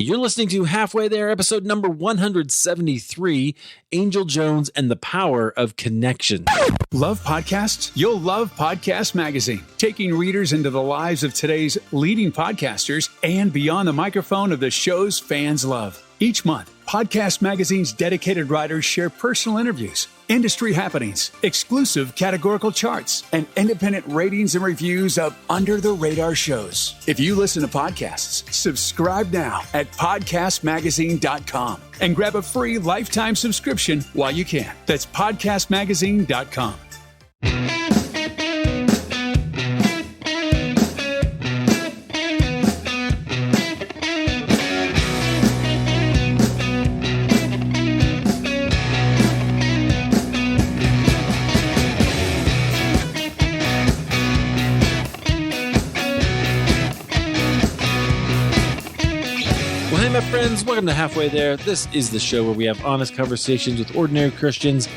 You're listening to Halfway There, episode number 173, Engel Jones and the Power of Connection. Love podcasts? You'll love Podcast Magazine, taking readers into the lives of today's leading podcasters and beyond the microphone of the shows fans love. Each month, Podcast Magazine's dedicated writers share personal interviews, industry happenings, exclusive categorical charts, and independent ratings and reviews of under-the-radar shows. If you listen to podcasts, subscribe now at podcastmagazine.com and grab a free lifetime subscription while you can. That's podcastmagazine.com. Friends, welcome to Halfway There. This is the show where we have honest conversations with ordinary Christians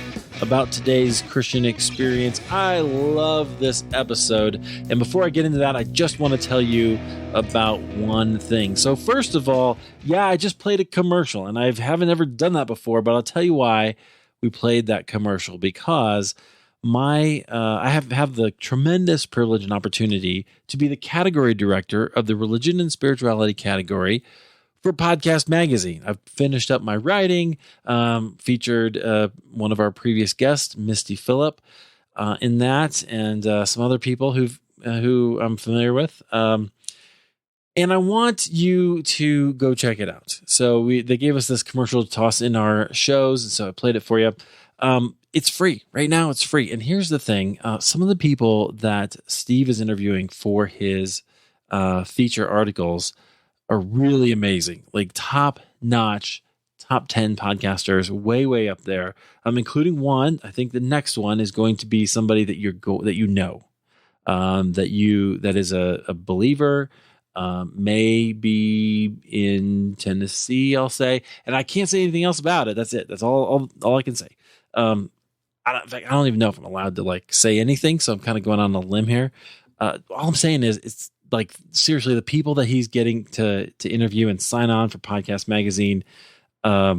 about today's Christian experience. I love this episode. And before I get into that, I just want to tell you about one thing. So first of all, I just played a commercial, and I haven't ever done that before, but I'll tell you why we played that commercial. Because I have the tremendous privilege and opportunity to be the category director of the religion and spirituality category for Podcast Magazine. I've finished up my writing, featured one of our previous guests, Misty Phillip, in that, and some other people who I'm familiar with. And I want you to go check it out. So they gave us this commercial to toss in our shows, and so I played it for you. It's free. Right now it's free. And here's the thing. Some of the people that Steve is interviewing for his feature articles are really amazing, like top-notch, top 10 podcasters, way up there. I'm including one. I think the next one is going to be somebody that you know, that is a believer, may be in Tennessee, I'll say, and I can't say anything else about it. That's it. That's all I can say. In fact, I don't even know if I'm allowed to say anything, so I'm kind of going on a limb here. All I'm saying is it's seriously, the people that he's getting to interview and sign on for Podcast Magazine are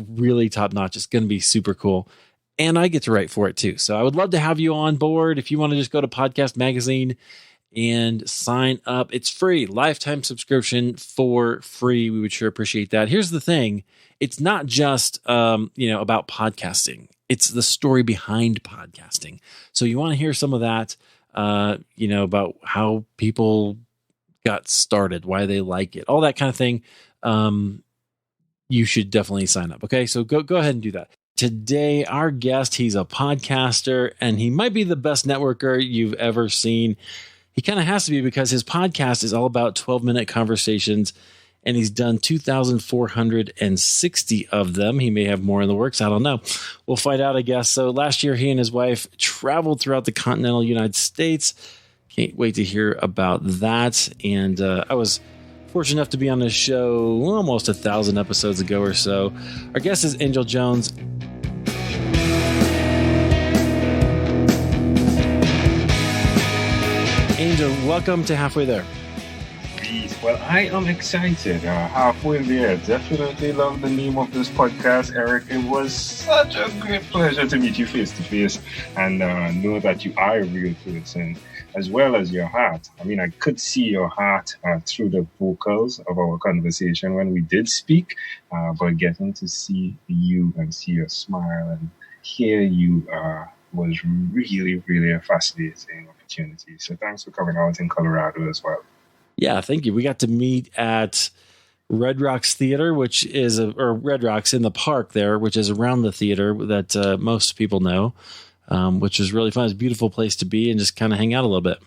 really top notch. It's going to be super cool. And I get to write for it too. So I would love to have you on board. If you want to just go to Podcast Magazine and sign up, it's free, lifetime subscription for free. We would sure appreciate that. Here's the thing. It's not just, about podcasting. It's the story behind podcasting. So you want to hear some of that, about how people got started, why they like it, all that kind of thing. You should definitely sign up. Okay. So go ahead and do that. Today, our guest, he's a podcaster, and he might be the best networker you've ever seen. He kind of has to be, because his podcast is all about 12-minute conversations, and he's done 2,460 of them. He may have more in the works. I don't know. We'll find out, I guess. So last year, he and his wife traveled throughout the continental United States. Can't wait to hear about that. And I was fortunate enough to be on this show almost 1,000 episodes ago or so. Our guest is Engel Jones. Engel, welcome to Halfway There. Well, I am excited. Halfway There. Definitely love the name of this podcast, Eric. It was such a great pleasure to meet you face to face and know that you are a real person, as well as your heart. I mean, I could see your heart through the vocals of our conversation when we did speak, but getting to see you and see your smile and hear you was really, really a fascinating opportunity. So thanks for coming out in Colorado as well. Yeah, thank you. We got to meet at Red Rocks Theater, or Red Rocks in the park there, which is around the theater that most people know, which was really fun. It's a beautiful place to be and just kind of hang out a little bit.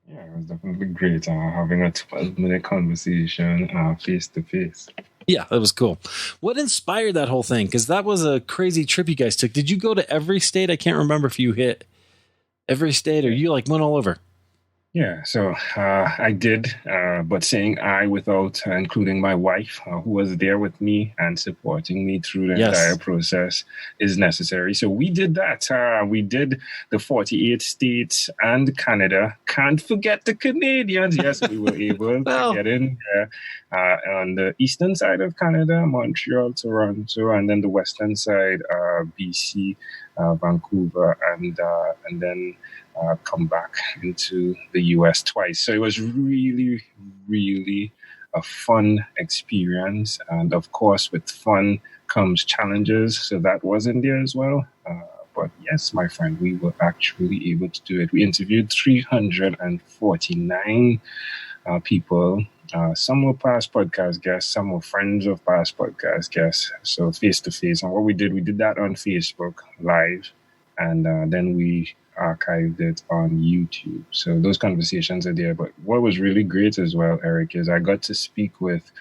Yeah, it was definitely great having a 12-minute conversation face to face. Yeah, that was cool. What inspired that whole thing? Because that was a crazy trip you guys took. Did you go to every state? I can't remember if you hit every state or you went all over. Yeah, so I did, but saying I without including my wife, who was there with me and supporting me through the entire Yes. process, is necessary. So we did that. We did the 48 states and Canada. Can't forget the Canadians. Yes, we were able to Well, get in there on the eastern side of Canada, Montreal, Toronto, and then the western side, BC, Vancouver, and then come back into the US twice. So it was really, really a fun experience. And of course, with fun comes challenges. So that was in there as well. But yes, my friend, we were actually able to do it. We interviewed 349 people. Some were past podcast guests, some were friends of past podcast guests. So face to face. And what we did that on Facebook Live. And then we archived it on YouTube. So those conversations are there. But what was really great as well, Eric, is I got to speak with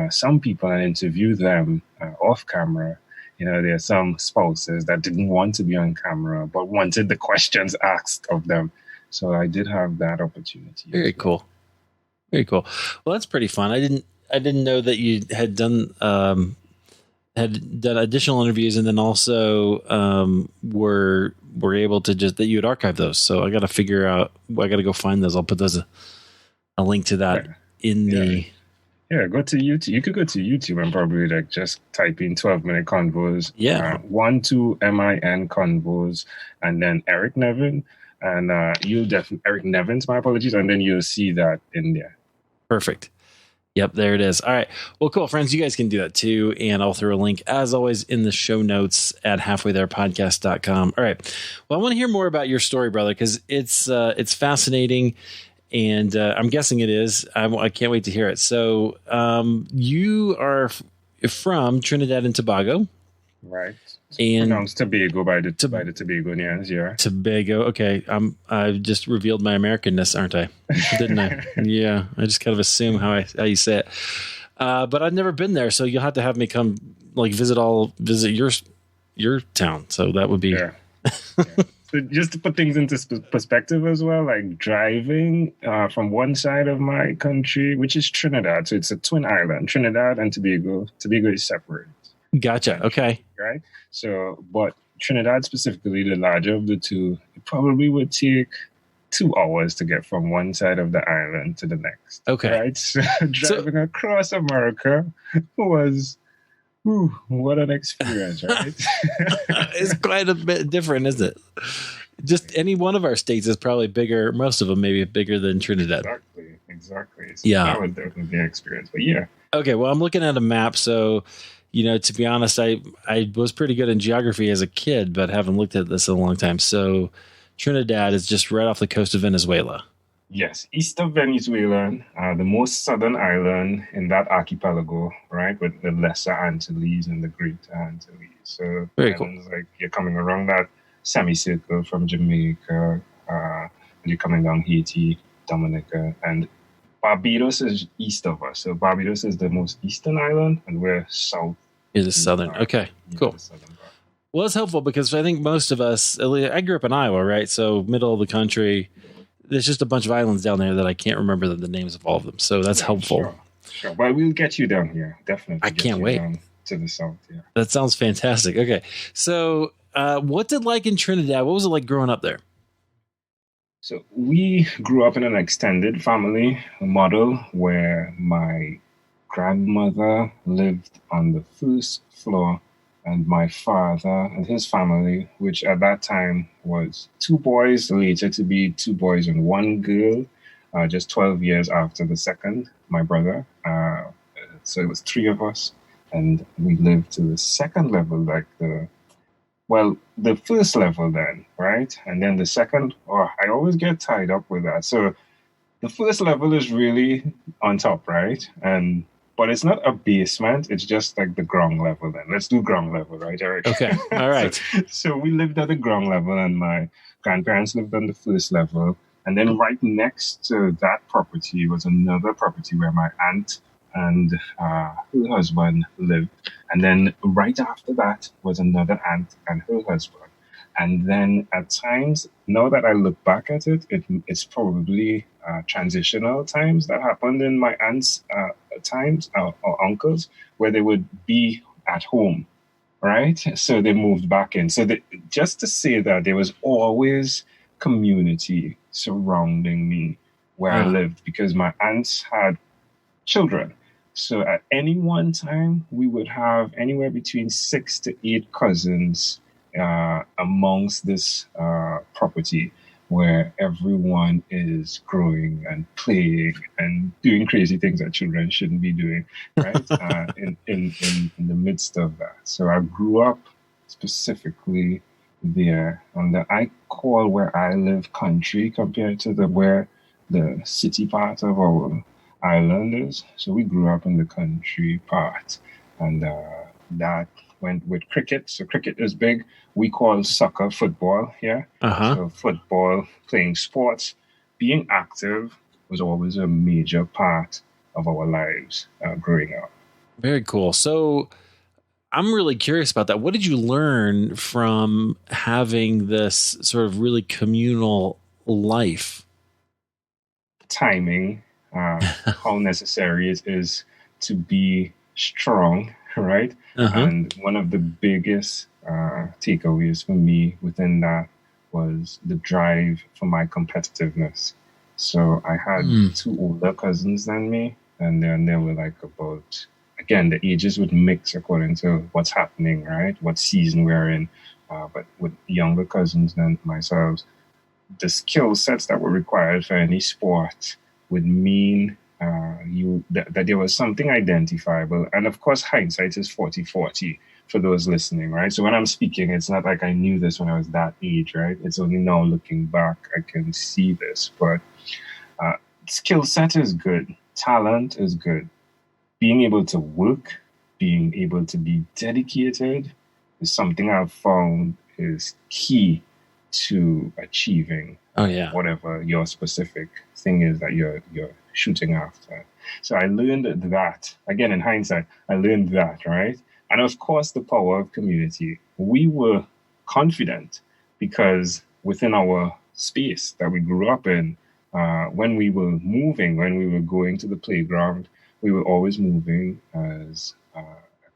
some people and interview them off camera. You know, there are some spouses that didn't want to be on camera, but wanted the questions asked of them. So I did have that opportunity. Very cool. Very cool. Well, that's pretty fun. I didn't know that you had done additional interviews, and then also were able to that you had archived those. So I got to figure out. I got to go find those. I'll put those a link to that in the. Yeah, go to YouTube. You could go to YouTube and probably like just type in 12-minute convos. Yeah. 12 MIN convos, and then Eric Nevin, and you'll definitely Eric Nevins. My apologies, and then you'll see that in there. Perfect. Yep, there it is. All right. Well, cool, friends. You guys can do that too. And I'll throw a link, as always, in the show notes at halfwaytherepodcast.com. All right. Well, I want to hear more about your story, brother, because it's fascinating. And I'm guessing it is. I can't wait to hear it. So you are from Trinidad and Tobago. Right. And pronounced Tobago by the Tobagonians, yeah. Tobago. Okay. I've just revealed my Americanness, aren't I? Didn't I? Yeah. I just kind of assume how you say it. But I've never been there, so you'll have to have me come visit your town. So that would be yeah. So just to put things into perspective as well, like driving from one side of my country, which is Trinidad. So it's a twin island, Trinidad and Tobago. Tobago is separate. Gotcha. Okay. Right. So, but Trinidad specifically, the larger of the two, it probably would take 2 hours to get from one side of the island to the next. Okay. Right. So driving across America was, what an experience, right? It's quite a bit different, isn't it? Just any one of our states is probably bigger. Most of them maybe bigger than Trinidad. Exactly. So yeah. That was definitely an experience. But yeah. Okay. Well, I'm looking at a map. So, to be honest, I was pretty good in geography as a kid, but haven't looked at this in a long time. So Trinidad is just right off the coast of Venezuela. Yes, east of Venezuela, the most southern island in that archipelago, right, with the Lesser Antilles and the Greater Antilles. So very cool. Like you're coming around that semicircle from Jamaica, and you're coming down Haiti, Dominica, and Barbados is east of us. So Barbados is the most eastern island, and we're south. Is the southern. Okay, cool. Well, it's helpful because I think most of us, I grew up in Iowa, right? So middle of the country. There's just a bunch of islands down there that I can't remember the names of all of them. So that's helpful. Sure. But we'll get you down here. Definitely. I can't wait. Down to the south, yeah. That sounds fantastic. Okay. So what did like in Trinidad? What was it like growing up there? So we grew up in an extended family model where my grandmother lived on the first floor and my father and his family, which at that time was 2 boys, later to be 2 boys and 1 girl, just 12 years after the second, my brother. So it was 3 of us, and we lived to the second level, like the first level then, right? And then the second, I always get tied up with that. So the first level is really on top, right? But it's not a basement. It's just like the ground level then. Let's do ground level, right, Eric? Okay. All right. So we lived at the ground level and my grandparents lived on the first level. And then right next to that property was another property where my aunt and her husband lived. And then right after that was another aunt and her husband. And then at times, now that I look back at it, it's probably transitional times that happened in my aunt's times or uncles, where they would be at home, right? So they moved back in. So just to say that there was always community surrounding me where I lived, because my aunts had children. So at any one time, we would have anywhere between 6 to 8 cousins amongst this property, where everyone is growing and playing and doing crazy things that children shouldn't be doing, right? In the midst of that. So I grew up specifically there, and I call where I live country compared to where the city part of our island is. So we grew up in the country part, and that went with cricket. So cricket is big. We call soccer football here. So football, playing sports, being active was always a major part of our lives growing up. Very cool. So I'm really curious about that. What did you learn from having this sort of really communal life? Timing, how necessary it is to be strong, right? And one of the biggest takeaways for me within that was the drive for my competitiveness. So I had 2 older cousins than me, and then they were like about, again, the ages would mix according to what's happening, right? What season we're in. But with younger cousins than myself, the skill sets that were required for any sport would mean that there was something identifiable. And of course, hindsight is 40/40 for those listening, right? So when I'm speaking, it's not like I knew this when I was that age, right? It's only now looking back, I can see this. But skill set is good. Talent is good. Being able to work, being able to be dedicated is something I've found is key to achieving whatever your specific thing is that you're shooting after. So I learned that, again, in hindsight, I learned that, right? And of course, the power of community. We were confident because within our space that we grew up in, when we were moving, when we were going to the playground, we were always moving as a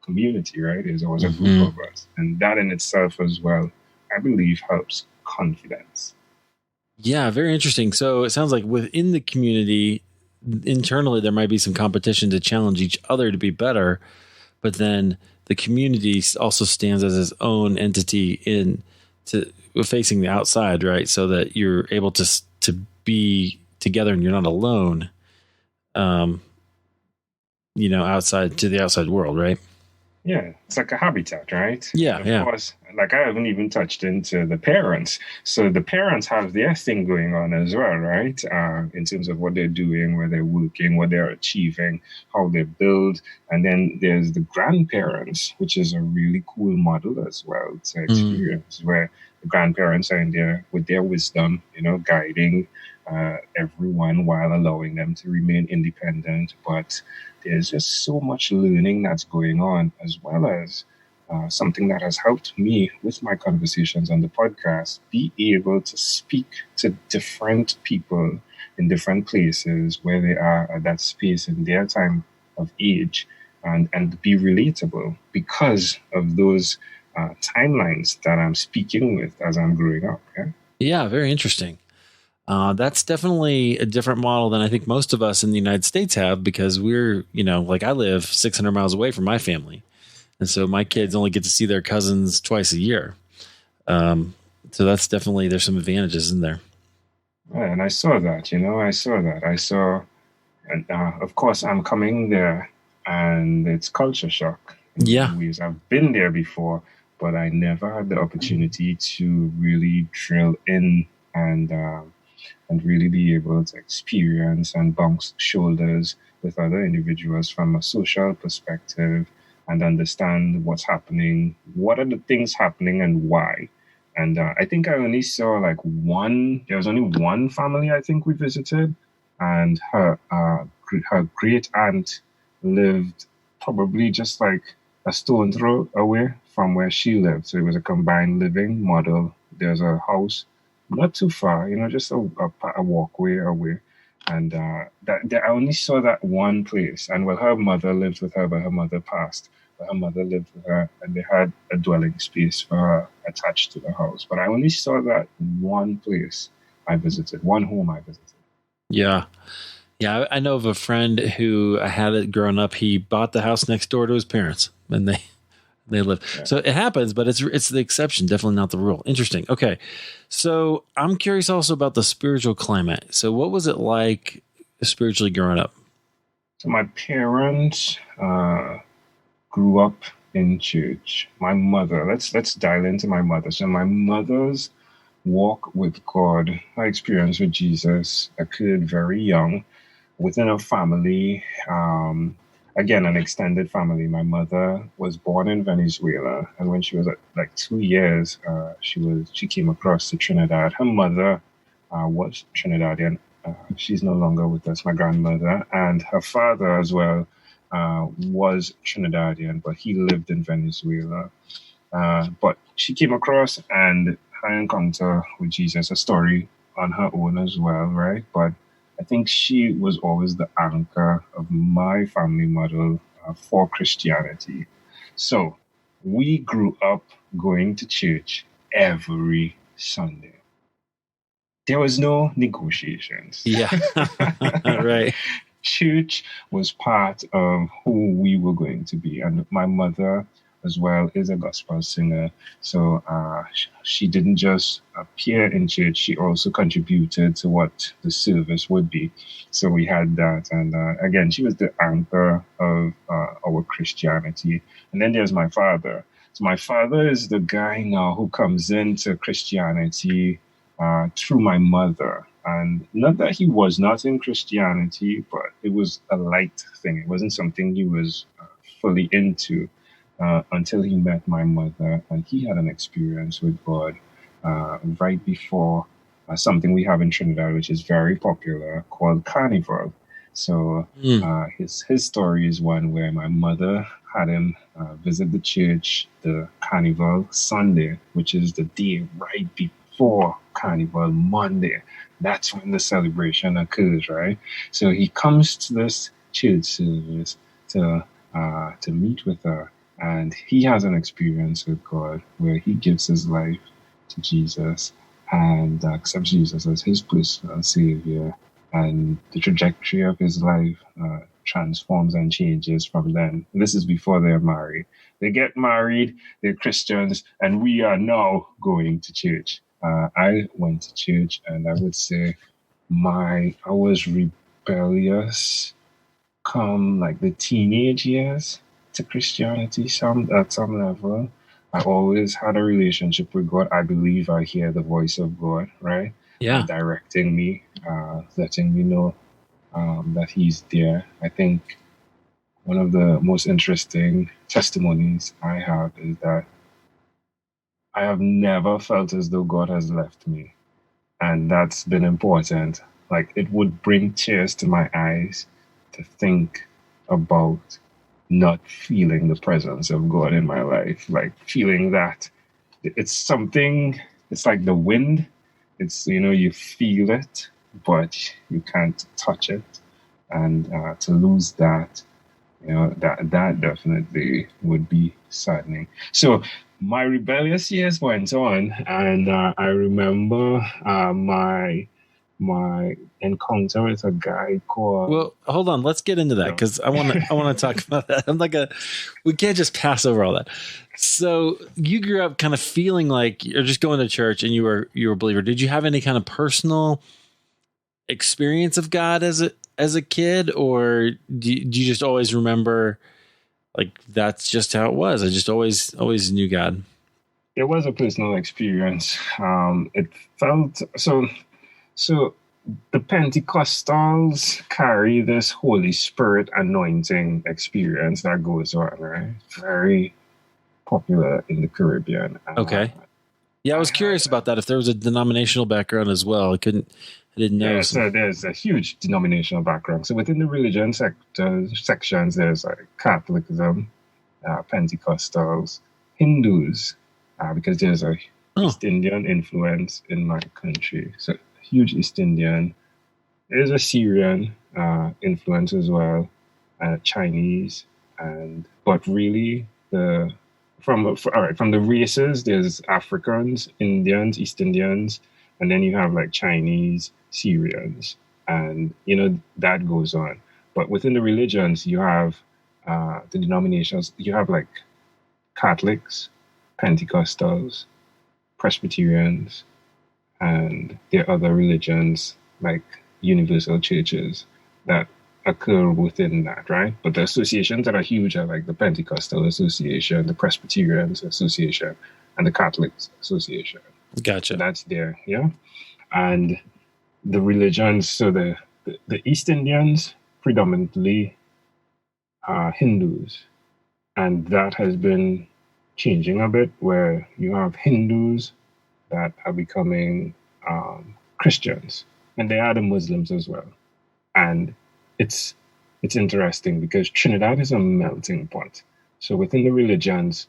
community, right? There's always a group of us. And that in itself as well, I believe, helps confidence. Yeah, very interesting. So it sounds like within the community, internally, there might be some competition to challenge each other to be better, but then the community also stands as its own entity facing the outside, right? So that you're able to be together and you're not alone, outside to the outside world, right? Yeah, it's like a habitat, right? Yeah, Of course, like I haven't even touched into the parents. So the parents have their thing going on as well, right? In terms of what they're doing, where they're working, what they're achieving, how they build. And then there's the grandparents, which is a really cool model as well to experience, where the grandparents are in there with their wisdom, guiding everyone while allowing them to remain independent. But there's just so much learning that's going on, as well as something that has helped me with my conversations on the podcast, be able to speak to different people in different places where they are at that space in their time of age, and be relatable because of those timelines that I'm speaking with as I'm growing up. Yeah, very interesting. That's definitely a different model than I think most of us in the United States have, because we're, like I live 600 miles away from my family. And so my kids only get to see their cousins twice a year. So that's definitely, there's some advantages in there. Yeah, and I saw that, and of course I'm coming there and it's culture shock. Yeah. I've been there before, but I never had the opportunity to really drill in and really be able to experience and bounce shoulders with other individuals from a social perspective and understand what's happening, what are the things happening and why. And I think I only saw there was only one family I think we visited, and her great aunt lived probably just like a stone throw away from where she lived. So it was a combined living model. There's a house not too far, just a walkway away. And I only saw that one place. And well, her mother lived with her, but her mother passed. But her mother lived with her, and they had a dwelling space for her attached to the house. But I only saw that one place I visited, one home I visited. Yeah. Yeah, I know of a friend who had it growing up. He bought the house next door to his parents, and they live. Yeah. So it happens, but it's the exception, definitely not the rule. Interesting. Okay, so I'm curious also about the spiritual climate. So what was it like spiritually growing up? So my parents grew up in church. My mother, let's dial into my mother. So my mother's walk with God, her experience with Jesus occurred very young within a family. Again, an extended family. My mother was born in Venezuela, and when she was like 2 years, she came across to Trinidad. Her mother was Trinidadian. She's no longer with us, my grandmother, and her father as well was Trinidadian, but he lived in Venezuela. But she came across, and her encounter with Jesus, a story on her own as well, right? But I think she was always the anchor of my family model for Christianity. So we grew up going to church every Sunday. There was no negotiations. Yeah, right. Church was part of who we were going to be. And my mother as well is a gospel singer. So she didn't just appear in church, she also contributed to what the service would be. So we had that. And again, she was the anchor of our Christianity. And then there's my father. So my father is the guy now who comes into Christianity through my mother. And not that he was not in Christianity, but it was a light thing. It wasn't something he was fully into. Until he met my mother, and he had an experience with God right before something we have in Trinidad, which is very popular, called Carnival. So his story is one where my mother had him visit the church the Carnival Sunday, which is the day right before Carnival Monday. That's when the celebration occurs, right? So he comes to this church service to meet with her. And he has an experience with God where he gives his life to Jesus and accepts Jesus as his personal savior. And the trajectory of his life transforms and changes from then. This is before they're married. They get married, they're Christians, and we are now going to church. I went to church, and I would say I was rebellious come like the teenage years to Christianity at some level. I always had a relationship with God. I believe I hear the voice of God, right? Yeah. Directing me, letting me know that he's there. I think one of the most interesting testimonies I have is that I have never felt as though God has left me. And that's been important. Like, it would bring tears to my eyes to think about not feeling the presence of God in my life, like feeling that it's something, it's like the wind. It's, you feel it, but you can't touch it. And to lose that, that definitely would be saddening. So my rebellious years went on, and I remember my encounter with a guy called. Well, hold on. Let's get into that because I want to talk about that. We can't just pass over all that. So you grew up kind of feeling like you're just going to church, and you were a believer. Did you have any kind of personal experience of God as a kid, or do you just always remember like that's just how it was? I just always knew God. It was a personal experience. It felt so. So the Pentecostals carry this Holy Spirit anointing experience that goes on, right? Very popular in the Caribbean. Okay. Yeah, I was curious about that. If there was a denominational background as well, I didn't know. Yeah, so there's a huge denominational background. So within the religion sections, there's like Catholicism, Pentecostals, Hindus, because there's a East Indian influence in my country. So huge East Indian there's a Syrian influence as well, Chinese, but really from the races, there's Africans, Indians, East Indians, and then you have like Chinese, Syrians, and that goes on. But within the religions, you have the denominations. You have like Catholics, Pentecostals, Presbyterians, and there are other religions like universal churches that occur within that, right? But the associations that are huge are like the Pentecostal Association, the Presbyterians Association, and the Catholics Association. Gotcha. So that's there, yeah. And the religions, so the East Indians predominantly are Hindus, and that has been changing a bit, where you have Hindus that are becoming Christians, and they are the Muslims as well. And it's interesting because Trinidad is a melting pot. So within the religions,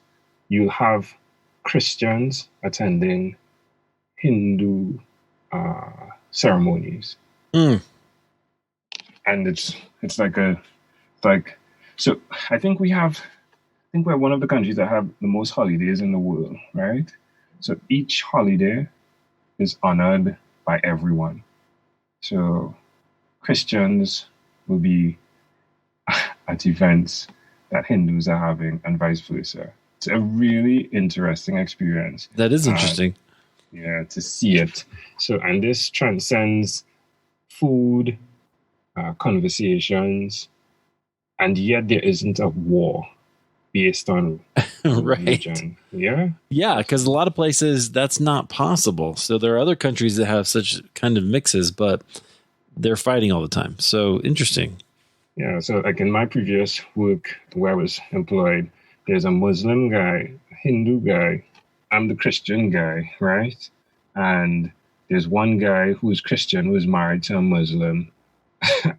you'll have Christians attending Hindu ceremonies, and it's like so. I think we're one of the countries that have the most holidays in the world, right? So each holiday is honored by everyone. So Christians will be at events that Hindus are having, and vice versa. It's a really interesting experience. That is interesting. To see it. So, and this transcends food, conversations, and yet there isn't a war based on right. religion. Yeah? Yeah, because a lot of places that's not possible. So there are other countries that have such kind of mixes, but they're fighting all the time. So interesting. Yeah, so like in my previous work where I was employed, there's a Muslim guy, a Hindu guy, I'm the Christian guy, right? And there's one guy who's Christian who's married to a Muslim.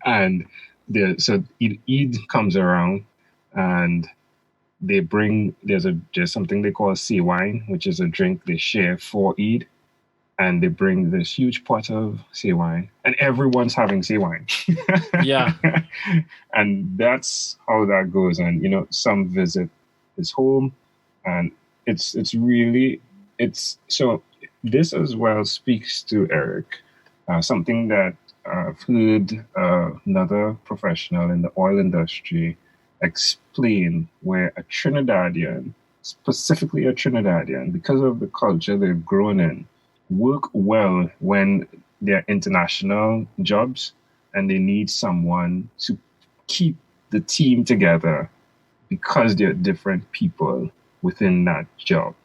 And so Eid comes around, and they bring, there's something they call sea wine, which is a drink they share for Eid. And they bring this huge pot of sea wine, and everyone's having sea wine. Yeah. And that's how that goes. And, some visit his home, and it's so this as well speaks to Eric, something that I've heard another professional in the oil industry explain, where a Trinidadian, specifically a Trinidadian, because of the culture they've grown in, work well when they're international jobs and they need someone to keep the team together because they're different people within that job.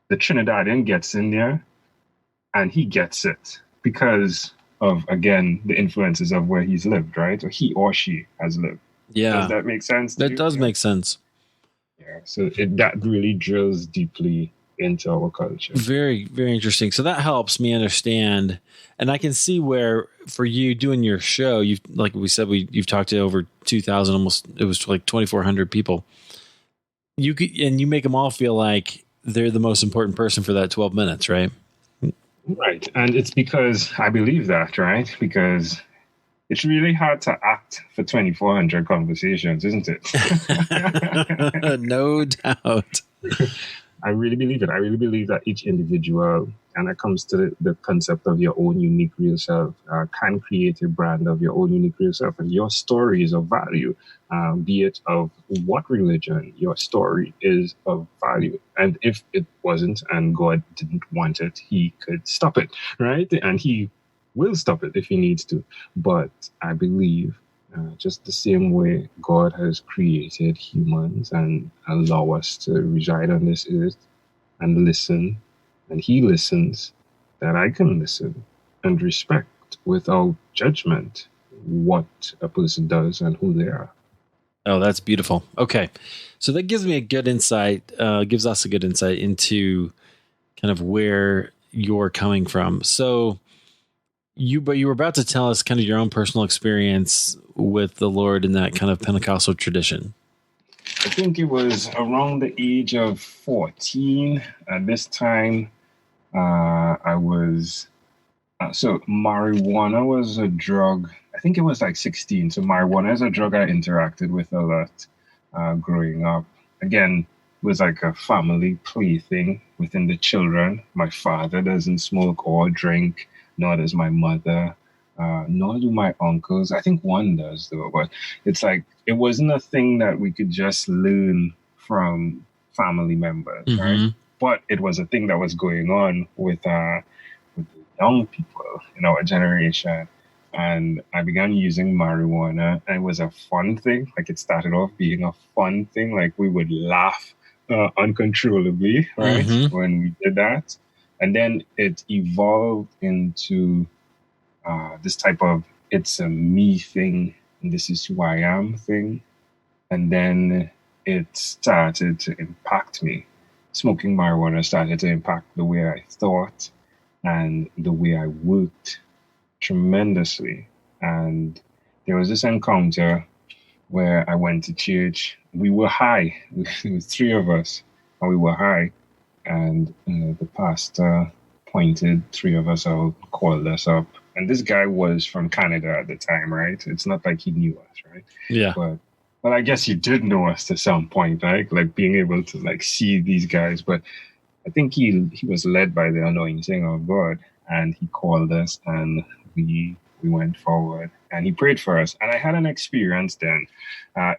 The Trinidadian gets in there and he gets it because of, again, the influences of where he's lived, right? Or he or she has lived. Yeah. Does that make sense? That does make sense. Yeah. So that really drills deeply into our culture. Very, very interesting. So that helps me understand, and I can see where for you doing your show, you've, like we said, you've talked to over 2,000, almost, it was like 2,400 people. You make them all feel like they're the most important person for that 12 minutes, right? Right, and it's because I believe that, right? Because it's really hard to act for 2,400 conversations, isn't it? No doubt. I really believe it. I really believe that each individual, and it comes to the concept of your own unique real self, can create a brand of your own unique real self. And your story is of value, be it of what religion, your story is of value. And if it wasn't and God didn't want it, he could stop it, right? And he will stop it if he needs to. But I believe just the same way God has created humans and allow us to reside on this earth and listen, and he listens, that I can listen and respect without judgment what a person does and who they are. Oh, that's beautiful. Okay. So that gives me a good insight, gives us a good insight into kind of where you're coming from. So you were about to tell us kind of your own personal experience with the Lord in that kind of Pentecostal tradition. I think it was around the age of 14. At this time, I was So marijuana was a drug. I think it was like 16. So marijuana is a drug I interacted with a lot growing up. Again, it was like a family plaything within the children. My father doesn't smoke or drink, nor does my mother, nor do my uncles. I think one does though, but it's like it wasn't a thing that we could just learn from family members, right? Mm-hmm. But it was a thing that was going on with the young people in our generation. And I began using marijuana, and it was a fun thing. Like it started off being a fun thing. Like we would laugh uncontrollably, right, Mm-hmm. when we did that. And then it evolved into this type of it's a me thing, and this is who I am thing. And then it started to impact me. Smoking marijuana started to impact the way I thought and the way I worked tremendously. And there was this encounter where I went to church. We were high. It was three of us, and we were high. And the pastor pointed three of us out, called us up. And this guy was from Canada at the time, right? It's not like he knew us, right? Yeah. But well, I guess he did know us to some point, right? Like being able to like see these guys. But I think he was led by the anointing of God, and he called us, and we went forward, and he prayed for us. And I had an experience then.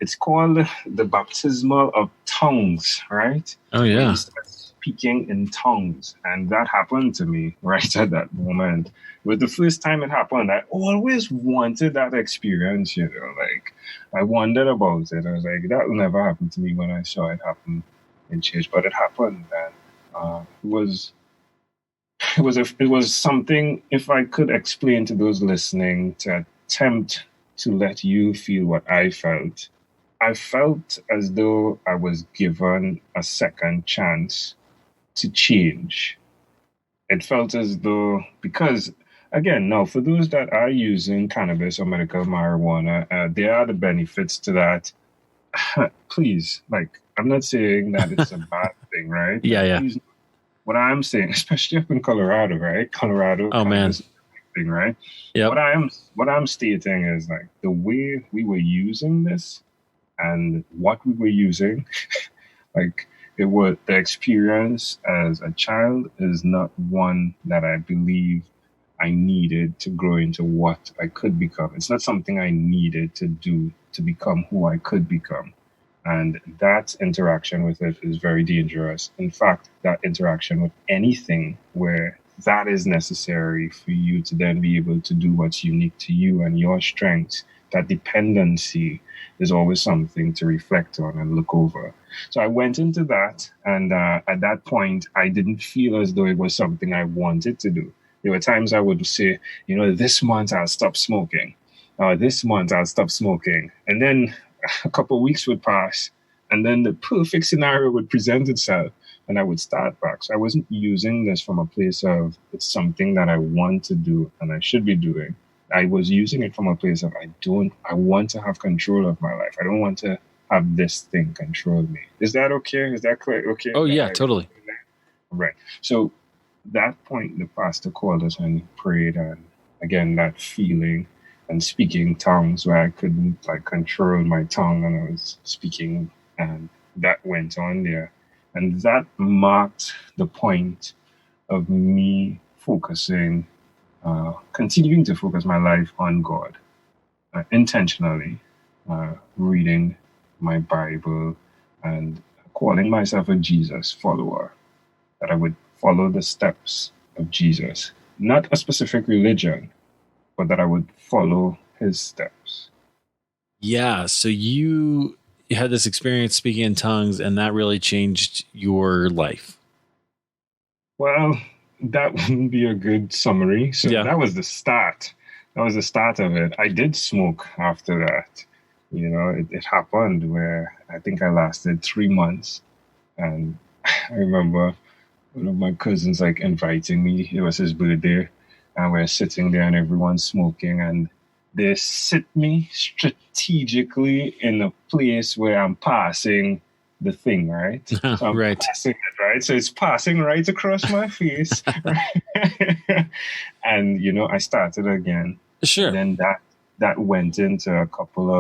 It's called the baptismal of tongues, right? Oh, yeah. He started speaking in tongues, and that happened to me right at that moment. It was the first time it happened. I always wanted that experience, you know, like I wondered about it. I was like, that will never happen to me when I saw it happen in church, but it happened, and it was something. If I could explain to those listening, to attempt to let you feel what I felt as though I was given a second chance to change. It felt as though, because again, now for those that are using cannabis or medical marijuana, there are the benefits to that. Please, like, I'm not saying that it's a bad thing, right? Yeah, yeah. Please, what I'm saying, especially up in Colorado, right? Colorado, Oh, man. cannabis is a big thing, right? Yep. What I'm stating is like the way we were using this and what we were using, like it was the experience as a child is not one that I believe I needed to grow into what I could become. It's not something I needed to do to become who I could become. And that interaction with it is very dangerous. In fact, that interaction with anything where that is necessary for you to then be able to do what's unique to you and your strengths, that dependency is always something to reflect on and look over. So I went into that, and at that point, I didn't feel as though it was something I wanted to do. There were times I would say, you know, this month I'll stop smoking. This month I'll stop smoking. And then a couple of weeks would pass, and then the perfect scenario would present itself, and I would start back. So I wasn't using this from a place of it's something that I want to do and I should be doing. I was using it from a place of I want to have control of my life. I don't want to have this thing control me. Is that okay? Is that clear? Okay. Oh, yeah, totally. Right. So that point, the pastor called us and he prayed, and again, that feeling and speaking tongues where I couldn't like control my tongue and I was speaking, and that went on there. And that marked the point of me focusing, continuing to focus my life on God, intentionally reading my Bible and calling myself a Jesus follower, that I would follow the steps of Jesus, not a specific religion, but that I would follow his steps. Yeah. So you had this experience speaking in tongues, and that really changed your life. Well, that wouldn't be a good summary. So that was the start. That was the start of it. I did smoke after that. You know, it happened where I think I lasted 3 months. And I remember one of my cousins like inviting me. It was his birthday. And we're sitting there and everyone's smoking. And they sit me strategically in a place where I'm passing the thing, right? So I'm Right. passing it, right? right? So it's passing right across my face. Right? And, I started again. Sure. And then that went into a couple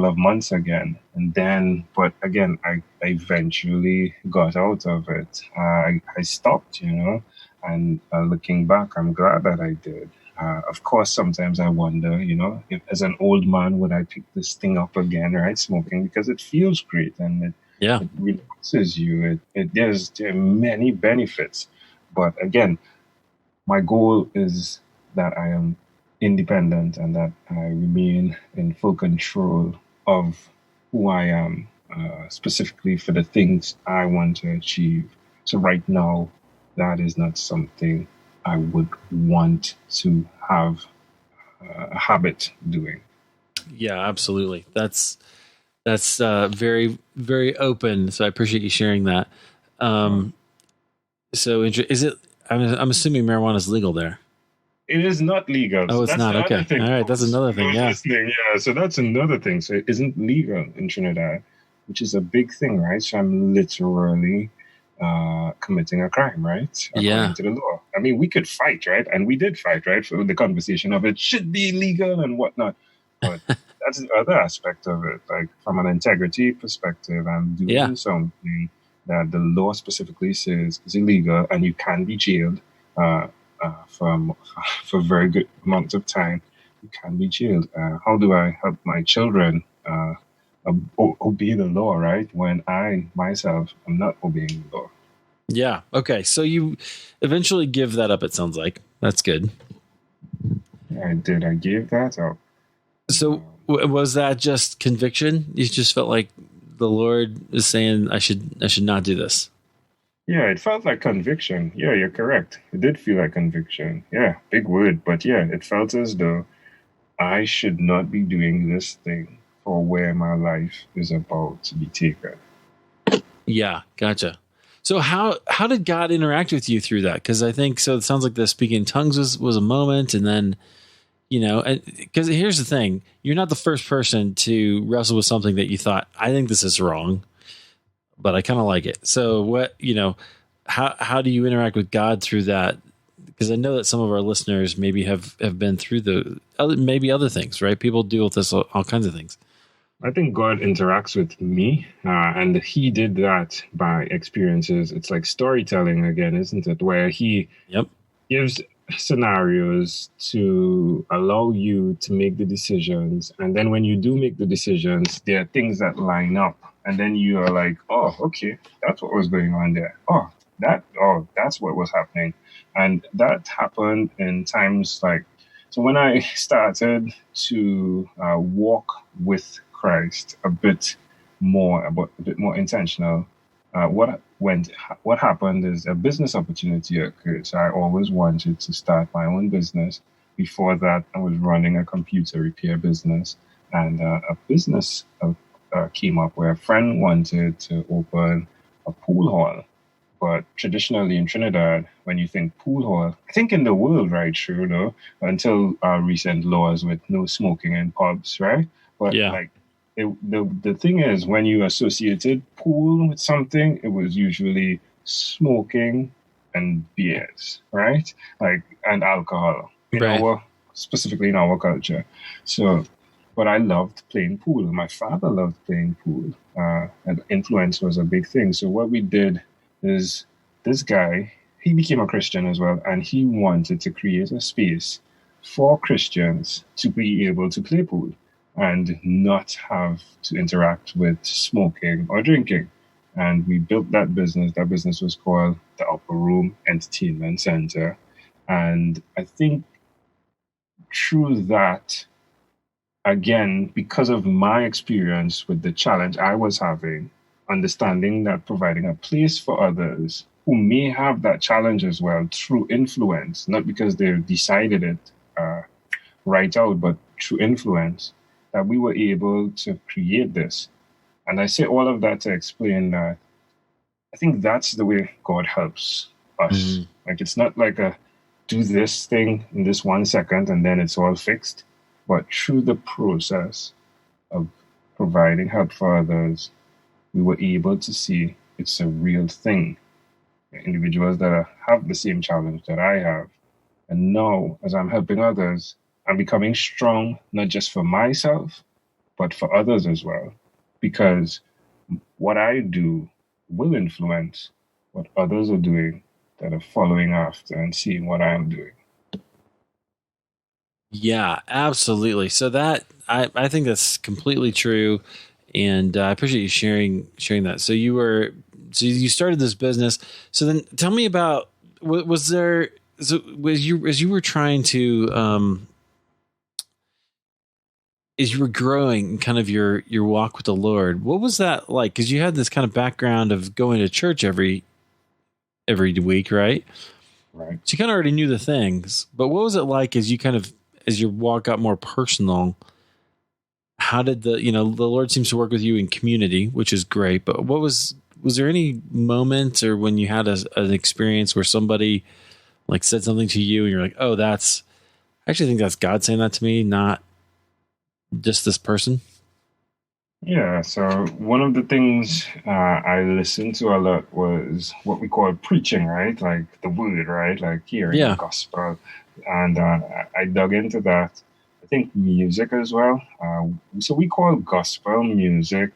of months again. And then, but again, I eventually got out of it. I stopped, and looking back, I'm glad that I did. Of course, sometimes I wonder, if as an old man, would I pick this thing up again, right? Smoking, because it feels great and it relaxes you. There are many benefits. But again, my goal is that I am independent and that I remain in full control of who I am, specifically for the things I want to achieve. So right now, that is not something I would want to have a habit doing. Yeah, absolutely. That's very, very open. So I appreciate you sharing that. So is it? I'm assuming marijuana is legal there. It is not legal. Oh, So it's that's not. the Okay. other thing. All right. That's another thing. Yeah. Yeah. So that's another thing. So it isn't legal in Trinidad, which is a big thing, right? So I'm literally committing a crime, right? According to the law. I mean, we could fight, right? And we did fight, right? For the conversation of it should be legal and whatnot. But that's the other aspect of it. Like from an integrity perspective, I'm doing something that the law specifically says is illegal and you can be jailed for a very good amount of time. You can be jailed. How do I help my children obey the law, right? When I myself am not obeying the law. Yeah. Okay. So you eventually give that up, it sounds like. That's good. I did. I gave that up. So was that just conviction? You just felt like the Lord is saying I should not do this. Yeah, it felt like conviction. Yeah, you're correct. It did feel like conviction. Yeah, big word. But yeah, it felt as though I should not be doing this thing for where my life is about to be taken. Yeah, gotcha. So how did God interact with you through that? Because I think so. It sounds like the speaking in tongues was a moment, and then because here's the thing: you're not the first person to wrestle with something that you thought, I think this is wrong, but I kind of like it. So what how do you interact with God through that? Because I know that some of our listeners maybe have been through other things, right? People deal with this all kinds of things. I think God interacts with me, and he did that by experiences. It's like storytelling again, isn't it? Where he gives scenarios to allow you to make the decisions. And then when you do make the decisions, there are things that line up. And then you are like, oh, okay, that's what was going on there. That's what was happening. And that happened in times like, so when I started to walk with Christ a bit more intentional, what happened is a business opportunity occurred. So I always wanted to start my own business. Before that, I was running a computer repair business, and a business came up where a friend wanted to open a pool hall. But traditionally in Trinidad, when you think pool hall, I think in the world, right, sure, no, until recent laws with no smoking in pubs, right? But the thing is, when you associated pool with something, it was usually smoking and beers, right? And alcohol, specifically in our culture. So, but I loved playing pool. My father loved playing pool. And influence was a big thing. So what we did is this guy, he became a Christian as well, and he wanted to create a space for Christians to be able to play pool and not have to interact with smoking or drinking. And we built that business. That business was called the Upper Room Entertainment Center. And I think through that, again, because of my experience with the challenge I was having, understanding that providing a place for others who may have that challenge as well through influence, not because they've decided it right out, but through influence, that we were able to create this. And I say all of that to explain that I think that's the way God helps us. Mm-hmm. Like, it's not like do this thing in this 1 second and then it's all fixed. But through the process of providing help for others, we were able to see it's a real thing. Individuals that have the same challenge that I have. And now, as I'm helping others, I'm becoming strong, not just for myself, but for others as well. Because what I do will influence what others are doing that are following after and seeing what I'm doing. Yeah, absolutely. So that I think that's completely true, and I appreciate you sharing that. So you started this business. So then tell me about was there so as you were trying to as you were growing kind of your walk with the Lord, what was that like? Because you had this kind of background of going to church every week, right? Right. So you kind of already knew the things, but what was it like as your walk got more personal? How did the Lord seems to work with you in community, which is great, but was there any moment or when you had an experience where somebody like said something to you and you're like, oh, I actually think that's God saying that to me, not just this person? Yeah, so one of the things I listened to a lot was what we call preaching, right? Like the word, right? Like hearing the Yeah. gospel. And I dug into that. I think music as well. So we call gospel music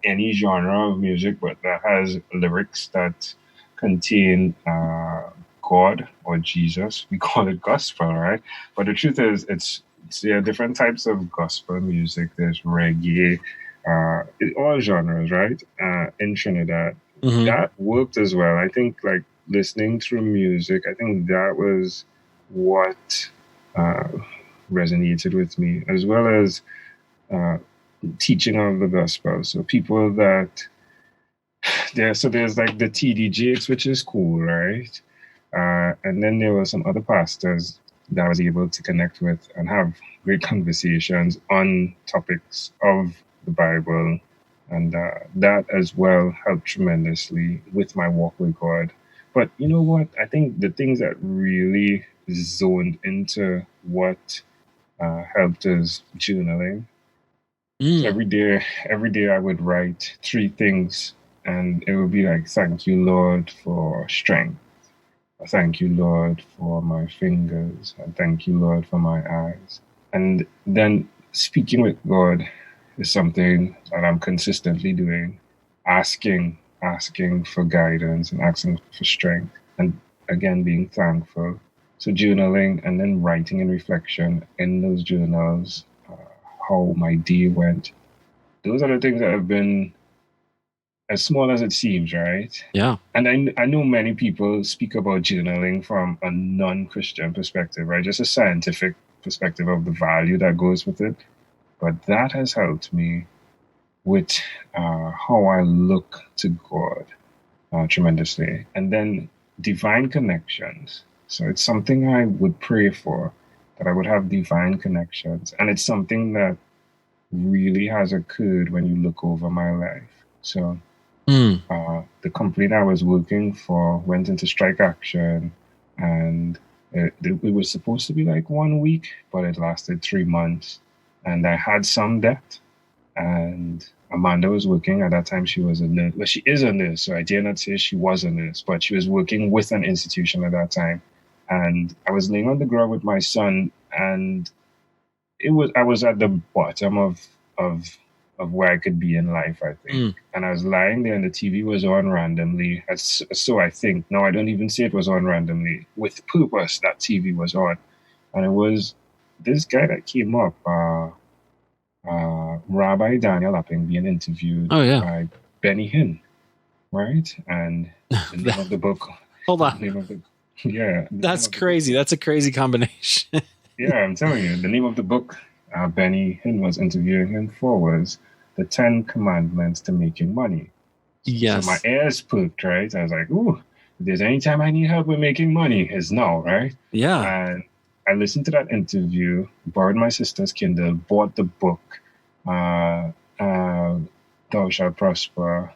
any genre of music, but that has lyrics that contain God or Jesus. We call it gospel, right? But the truth is, there are different types of gospel music. There's reggae, all genres, right? In Trinidad, that worked as well. I think like listening through music, I think that was what resonated with me, as well as teaching of the gospel. So people that there's like the TD which is cool, right? And then there were some other pastors that I was able to connect with and have great conversations on topics of the Bible. And that as well helped tremendously with my walk with God. But you know what? I think the things that really zoned into what helped is journaling. So every day I would write three things, and it would be like, "Thank you, Lord, for strength. Thank you, Lord, for my fingers, and thank you, Lord, for my eyes." And then speaking with God is something that I'm consistently doing, asking for guidance and asking for strength, and again being thankful. So journaling and then writing in reflection in those journals, how my day went. Those are the things that have been as small as it seems, right? Yeah. And I know many people speak about journaling from a non-Christian perspective, right? Just a scientific perspective of the value that goes with it. But that has helped me with how I look to God tremendously. And then divine connections. So it's something I would pray for, that I would have divine connections. And it's something that really has occurred when you look over my life. So the company that I was working for went into strike action, and it was supposed to be like 1 week, but it lasted 3 months. And I had some debt, and Amanda was working at that time. She was a nurse. Well, she is a nurse, so I dare not say she was a nurse, but she was working with an institution at that time. And I was laying on the ground with my son, and I was at the bottom of where I could be in life, I think. And I was lying there, and the TV was on randomly. So I think. No, I don't even say it was on randomly. With purpose, that TV was on. And it was this guy that came up, Rabbi Daniel Lapping, being interviewed by Benny Hinn, right? And the name of the book. Hold on. That's crazy. That's a crazy combination. Yeah, I'm telling you. The name of the book Benny Hinn was interviewing him for was The 10 Commandments to Making Money. Yes. So my ears perked, right? I was like, ooh, if there's any time I need help with making money, it's now, right? Yeah. And I listened to that interview, borrowed my sister's Kindle, bought the book, Thou Shalt Prosper,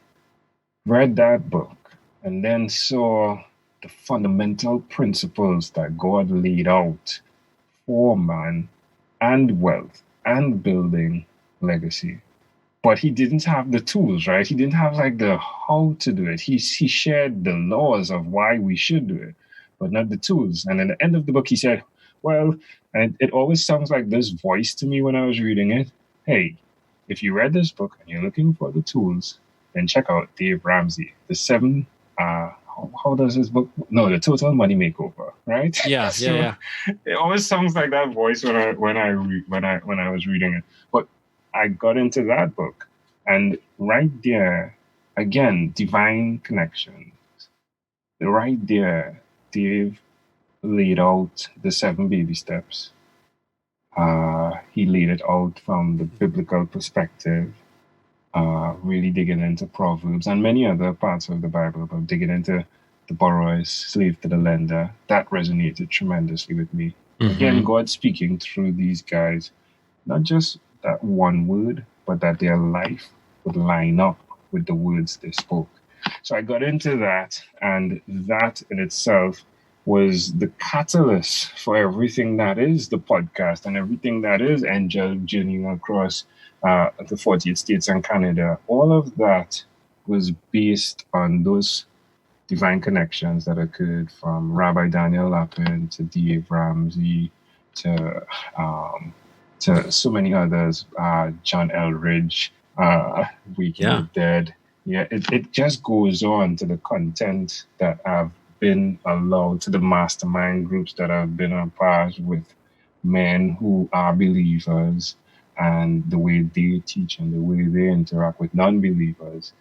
read that book, and then saw the fundamental principles that God laid out for man and wealth and building legacy. but he didn't have the tools, right? He didn't have like the how to do it. He shared the laws of why we should do it, but not the tools. And at the end of the book, he said, well, and it always sounds like this voice to me when I was reading it. Hey, if you read this book and you're looking for the tools, then check out Dave Ramsey, the seven, how does this book? No, the Total Money Makeover, right? Yeah, So yeah. it always sounds like that voice when I was reading it. But I got into that book, and right there, again, divine connections. Right there, Dave laid out the 7 baby steps. He laid it out from the biblical perspective, really digging into Proverbs and many other parts of the Bible, but digging into the borrower is slave to the lender. That resonated tremendously with me. Mm-hmm. Again, God speaking through these guys, not just that one word, but that their life would line up with the words they spoke. So I got into that, and that in itself was the catalyst for everything that is the podcast and everything that is Engel journeying across the 48 states and Canada. All of that was based on those divine connections that occurred from Rabbi Daniel Lapin to Dave Ramsey to so many others, John Elridge, Waking the Dead. Yeah, it just goes on to the content that I've been allowed, to the mastermind groups that I've been a part with men who are believers, and the way they teach and the way they interact with non-believers.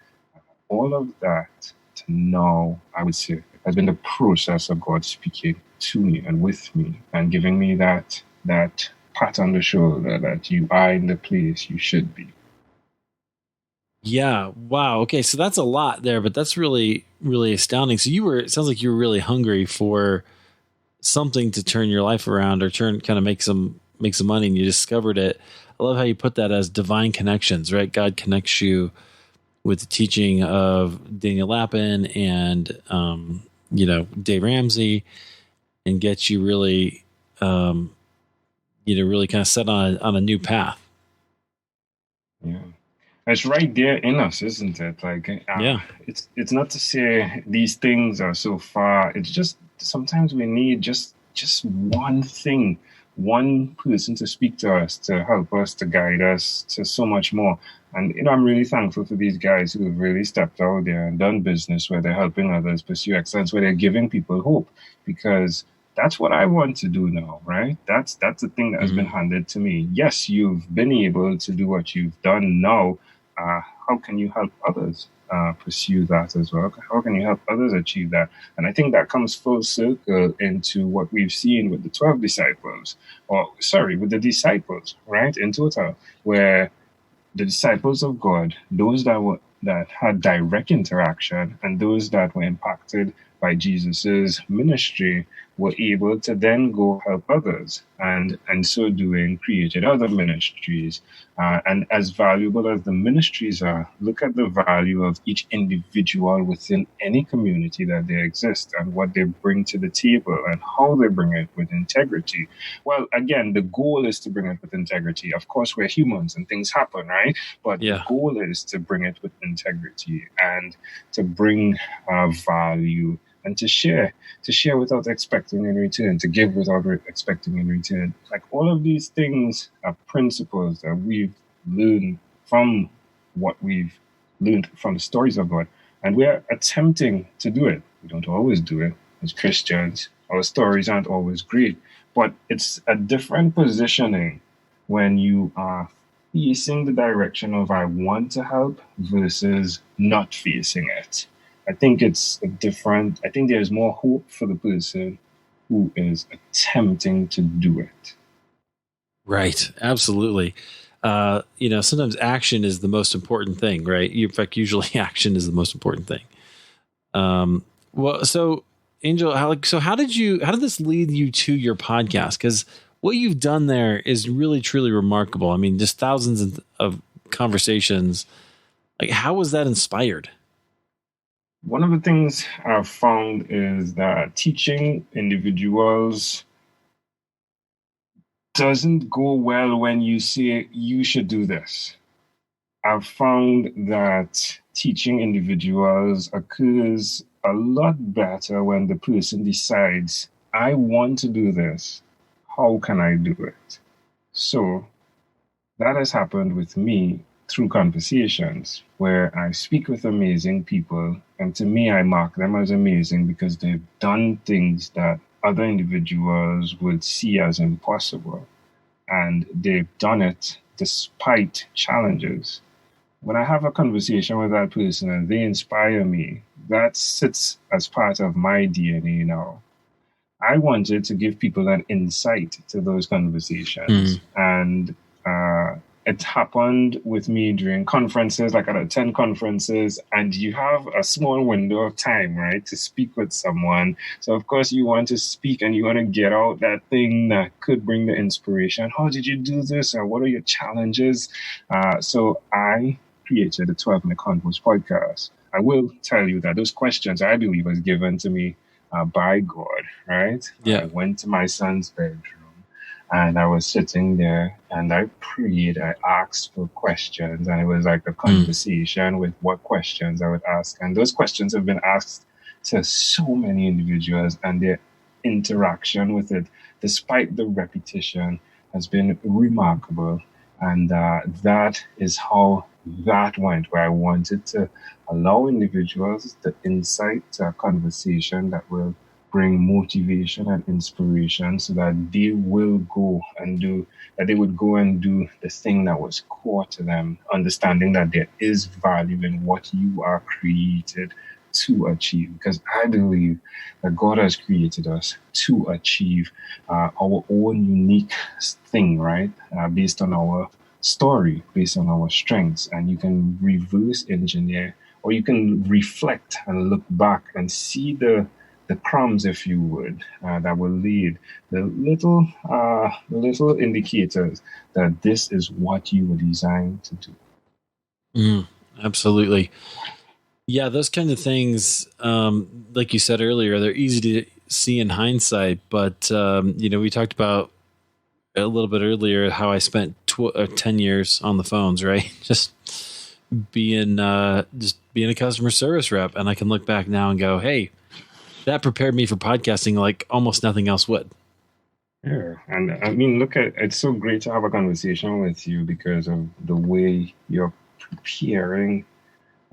All of that to now, I would say, has been the process of God speaking to me and with me and giving me that pat on the shoulder that you are in the place you should be. Yeah. Wow. Okay. So that's a lot there, but that's really, really astounding. So it sounds like you were really hungry for something to turn your life around or kind of make some money, and you discovered it. I love how you put that as divine connections, right? God connects you with the teaching of Daniel Lapin and, Dave Ramsey, and gets you really, really kind of set on a new path. Yeah. It's right there in us, isn't it? Like, it's not to say these things are so far. It's just sometimes we need just one thing, one person to speak to us, to help us, to guide us to so much more. And, I'm really thankful for these guys who have really stepped out there and done business where they're helping others pursue excellence, where they're giving people hope, because that's what I want to do now, right? That's the thing that has been handed to me. Yes, you've been able to do what you've done now. How can you help others pursue that as well? How can you help others achieve that? And I think that comes full circle into what we've seen with the 12 disciples, with the disciples, right? In total, where the disciples of God, those that had direct interaction and those that were impacted by Jesus's ministry, were able to then go help others, and so doing created other ministries. And as valuable as the ministries are, look at the value of each individual within any community that they exist and what they bring to the table and how they bring it with integrity. Well, again, the goal is to bring it with integrity. Of course, we're humans and things happen, right? But the goal is to bring it with integrity and to bring value and to share without expecting in return, to give without expecting in return. Like, all of these things are principles that we've learned from what we've learned from the stories of God. And we're attempting to do it. We don't always do it as Christians. Our stories aren't always great, but it's a different positioning when you are facing the direction of I want to help versus not facing it. I think it's I think there's more hope for the person who is attempting to do it. Right. Absolutely. Sometimes action is the most important thing, right? In fact, usually action is the most important thing. So Engel, how did this lead you to your podcast? Because what you've done there is really, truly remarkable. I mean, just thousands of conversations. Like, how was that inspired? One of the things I've found is that teaching individuals doesn't go well when you say you should do this. I've found that teaching individuals occurs a lot better when the person decides, I want to do this. How can I do it? So that has happened with me through conversations where I speak with amazing people. And to me, I mark them as amazing because they've done things that other individuals would see as impossible. And they've done it despite challenges. When I have a conversation with that person and they inspire me, that sits as part of my DNA now. I wanted to give people an insight to those conversations. And it happened with me during conferences, like I'd attend conferences, and you have a small window of time, right, to speak with someone. So, of course, you want to speak and you want to get out that thing that could bring the inspiration. How did you do this? Or what are your challenges? So I created the 12-Minute Convos podcast. I will tell you that those questions, I believe, was given to me by God, right? Yeah. I went to my son's bedroom and I was sitting there and I prayed, I asked for questions, and it was like a conversation with what questions I would ask. And those questions have been asked to so many individuals, and their interaction with it, despite the repetition, has been remarkable. And that is how that went, where I wanted to allow individuals the insight to a conversation that will bring motivation and inspiration so that they will go and do the thing that was core to them, understanding that there is value in what you are created to achieve. Because I believe that God has created us to achieve our own unique thing, right? Based on our story, based on our strengths. And you can reverse engineer, or you can reflect and look back and see the crumbs, if you would, that will lead the little indicators that this is what you were designed to do. Absolutely. Yeah, those kind of things, like you said earlier, they're easy to see in hindsight. But, we talked about a little bit earlier how I spent 10 years on the phones, right? Just being a customer service rep. And I can look back now and go, hey, that prepared me for podcasting like almost nothing else would. Yeah. And I mean, look it's so great to have a conversation with you because of the way you're preparing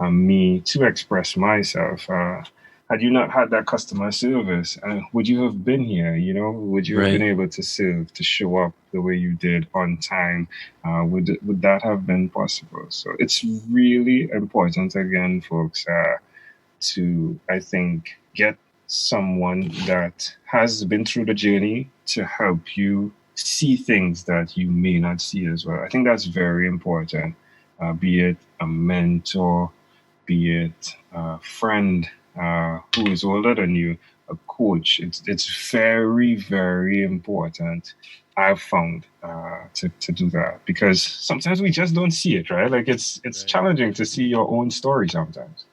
me to express myself. Had you not had that customer service, would you have been here? Would you have been able to serve, to show up the way you did on time? Would that have been possible? So it's really important, again, folks, to, I think, get someone that has been through the journey to help you see things that you may not see as well. I think that's very important, be it a mentor, be it a friend who is older than you, a coach. It's very, very important, I've found, to do that, because sometimes we just don't see it, right? Like it's challenging to see your own story sometimes.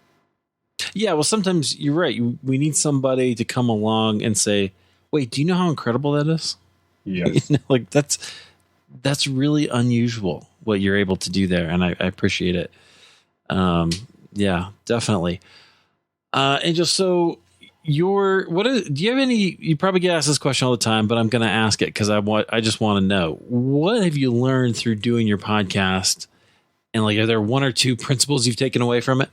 Yeah, well, sometimes you're right. We need somebody to come along and say, wait, do you know how incredible that is? Yes. Like that's really unusual what you're able to do there. And I appreciate it. Yeah, definitely. Angel, so do you have any, you probably get asked this question all the time, but I'm going to ask it because I just want to know, what have you learned through doing your podcast? And like, are there one or two principles you've taken away from it?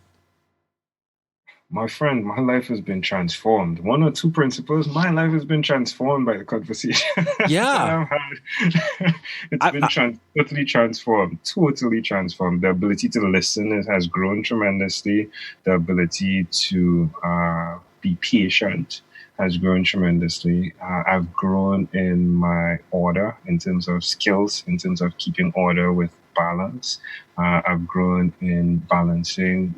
My friend, my life has been transformed. One or two principles, my life has been transformed by the conversation. Yeah. Totally transformed. The ability to listen has grown tremendously. The ability to be patient has grown tremendously. I've grown in my order in terms of skills, in terms of keeping order with balance. I've grown in balancing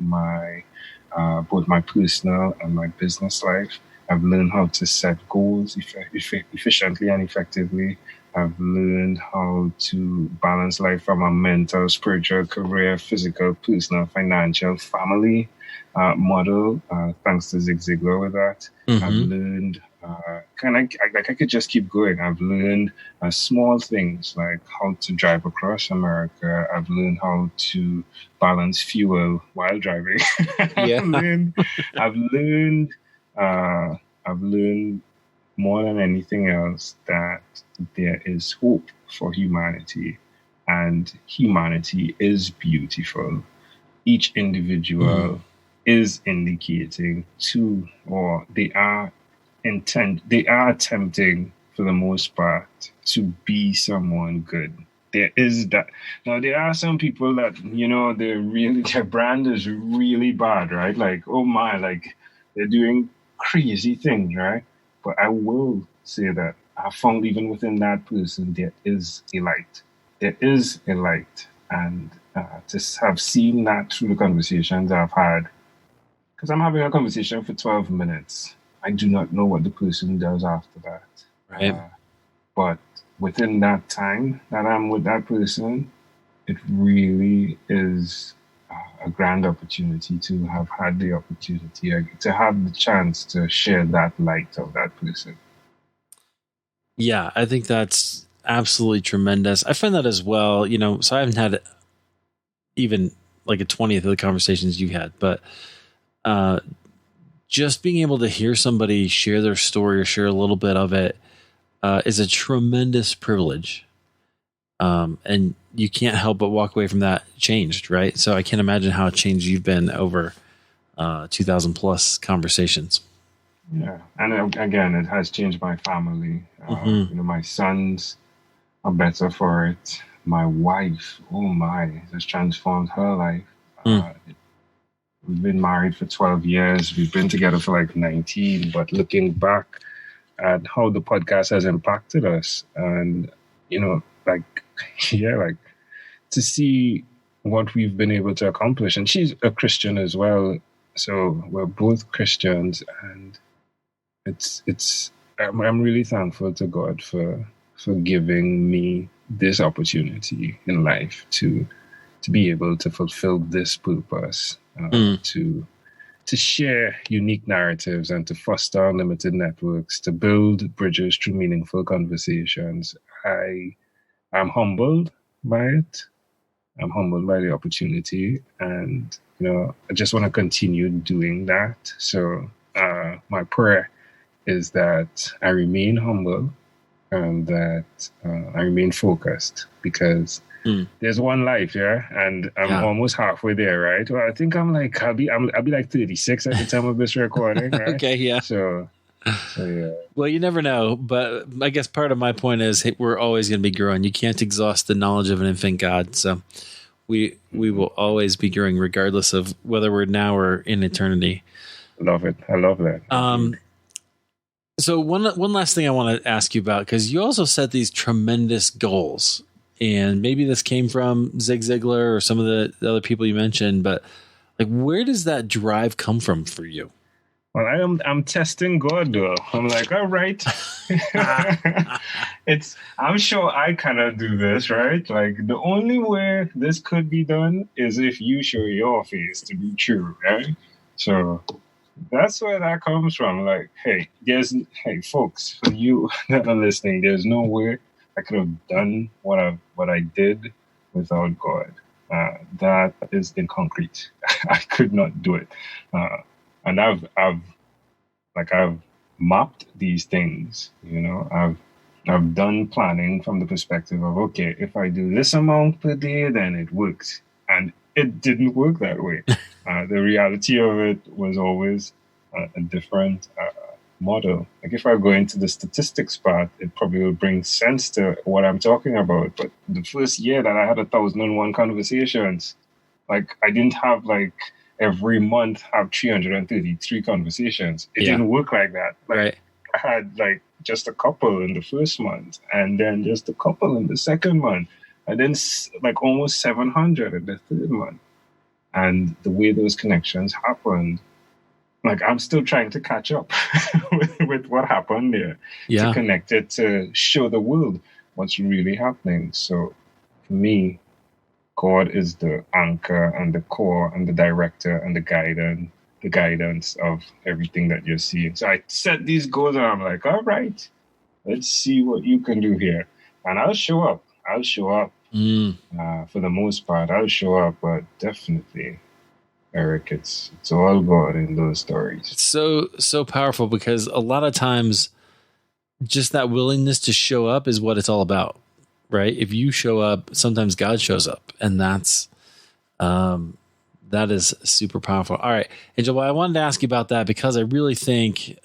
both my personal and my business life. I've learned how to set goals efficiently and effectively. I've learned how to balance life from a mental, spiritual, career, physical, personal, financial, family model, thanks to Zig Ziglar with that. Mm-hmm. I've learned I could just keep going. I've learned small things like how to drive across America. I've learned how to balance fuel while driving. Yeah. I've learned, I've learned more than anything else that there is hope for humanity, and humanity is beautiful. Each individual is indicating to, or they are attempting for the most part to be someone good. There is that. Now there are some people that, their brand is really bad, right? Like, oh my, like they're doing crazy things, right? But I will say that I found even within that person there is a light. There is a light, and to have seen that through the conversations I've had, because I'm having a conversation for 12 minutes. I do not know what the person does after that. Right. But within that time that I'm with that person, it really is a grand opportunity to have had the opportunity, to have the chance to share that light of that person. Yeah, I think that's absolutely tremendous. I find that as well, so I haven't had even like a 20th of the conversations you had, but just being able to hear somebody share their story or share a little bit of it is a tremendous privilege. And you can't help but walk away from that changed, right? So I can't imagine how changed you've been over 2,000 plus conversations. Yeah, and again, it has changed my family. My sons are better for it. My wife, oh my, it has transformed her life. We've been married for 12 years. We've been together for like 19. But looking back at how the podcast has impacted us, and to see what we've been able to accomplish. And she's a Christian as well, so we're both Christians, and I'm really thankful to God for giving me this opportunity in life to be able to fulfill this purpose, to share unique narratives and to foster unlimited networks, to build bridges through meaningful conversations. I'm humbled by it. I'm humbled by the opportunity, and I just want to continue doing that. So my prayer is that I remain humble and that I remain focused, because there's one life, and I'm almost halfway there, right? Well, I think I'll be like 36 at the time of this recording, right? Okay, yeah. So yeah. Well, you never know, but I guess part of my point is, hey, we're always going to be growing. You can't exhaust the knowledge of an infant God, so we will always be growing, regardless of whether we're now or in eternity. Love it. I love that. So one last thing I want to ask you about, because you also set these tremendous goals, and maybe this came from Zig Ziglar or some of the other people you mentioned, but like, where does that drive come from for you? Well, I'm testing God though. I'm like, all right. I'm sure I cannot do this, right? Like, the only way this could be done is if you show your face to be true, right? So that's where that comes from. Like, hey, folks, for you that are listening, there's no way I could have done what I did without God. That is in concrete. I could not do it. And I've mapped these things, I've done planning from the perspective of, okay, if I do this amount per day, then it works. And it didn't work that way. The reality of it was always a different model. Like, if I go into the statistics part, it probably will bring sense to what I'm talking about. But the first year that I had 1,001 conversations, like, I didn't have every month have 333 conversations. It didn't work like that. Right. I had just a couple in the first month, and then just a couple in the second month, and then almost 700 in the third month. And the way those connections happened, I'm still trying to catch up with what happened there, to connect it, to show the world what's really happening. So for me, God is the anchor and the core and the director and the guide and the guidance of everything that you're seeing. So I set these goals and I'm like, all right, let's see what you can do here. And I'll show up. For the most part, I'll show up, but definitely, Eric, it's all God in those stories. It's so powerful, because a lot of times just that willingness to show up is what it's all about, right? If you show up, sometimes God shows up, and that is super powerful. All right, Angel, I wanted to ask you about that, because I really think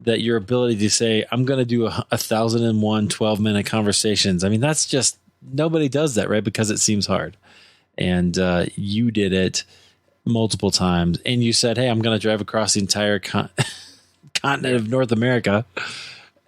that your ability to say, I'm going to do 1,001 12-minute conversations. I mean, that's just, nobody does that, right? Because it seems hard. And you did it multiple times. And you said, hey, I'm going to drive across the entire continent of North America.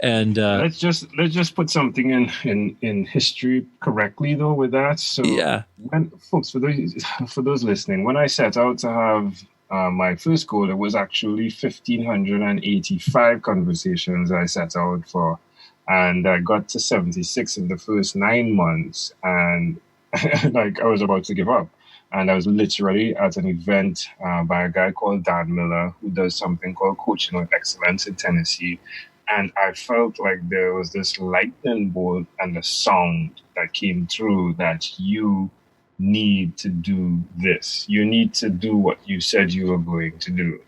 And let's just put something in history correctly, though, with that. So, yeah, when, folks, for those listening, when I set out to have my first goal, it was actually 1,585 conversations I set out for, and I got to 76 in the first 9 months, and like I was about to give up. And I was literally at an event by a guy called Dan Miller, who does something called Coaching with Excellence in Tennessee. And I felt like there was this lightning bolt and a sound that came through that you need to do this. You need to do what you said you were going to do.